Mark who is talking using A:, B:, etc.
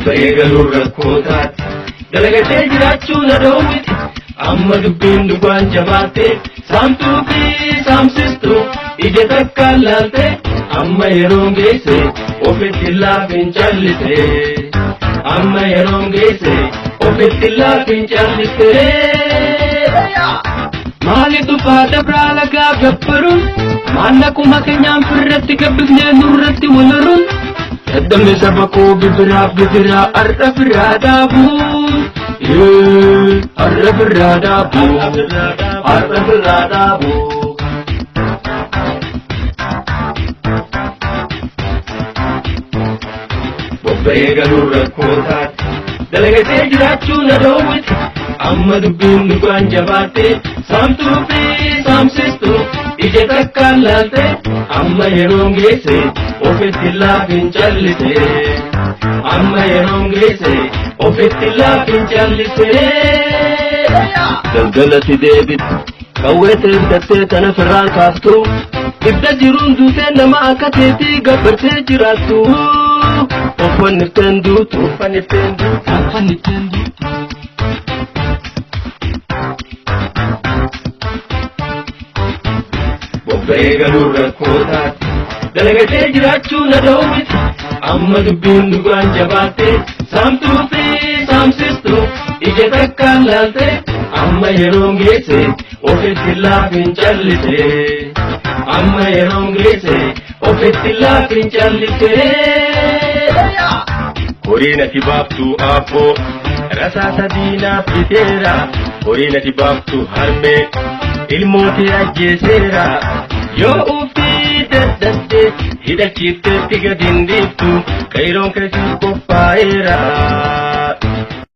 A: Begalur rakotat dalagate jirachu na dawit amma dubbin duban jabate samtupi samsistu ije takkallalte amma yerongese ofitilla pinchallite amma yerongese ofitilla pinchallite mali tu fada bralaga gapparun manna kuma kenyam firratti gabbne nurratti walurun Adam sabako bibra arra biradabu arra biradabu Begalur rakotat dalagate jirachu na dawit amma dubbin duban jabate samtupi samsistu ije takkallalte amma yerongese ofitilla pinchallite amma yerongese ofitilla pinchallite dalgalati debit kawete datte tana firran kaftu ibda jirun dute nama akateti gabbarte jiratu ofaniftendu Begalur rakotat dalagate jirachu na dawit amma dubbin duban jabate samtupi samsistu ije takkallalte amma yerongese ofitilla pinchallite amma yerongese ofitilla pinchallite Korina tibabtu afo rasasa dina pitera Korina tibabtu harme ilmoti ajjesera Yo ufi dadate hida chitte tiga dinditu kairon kasi ko paera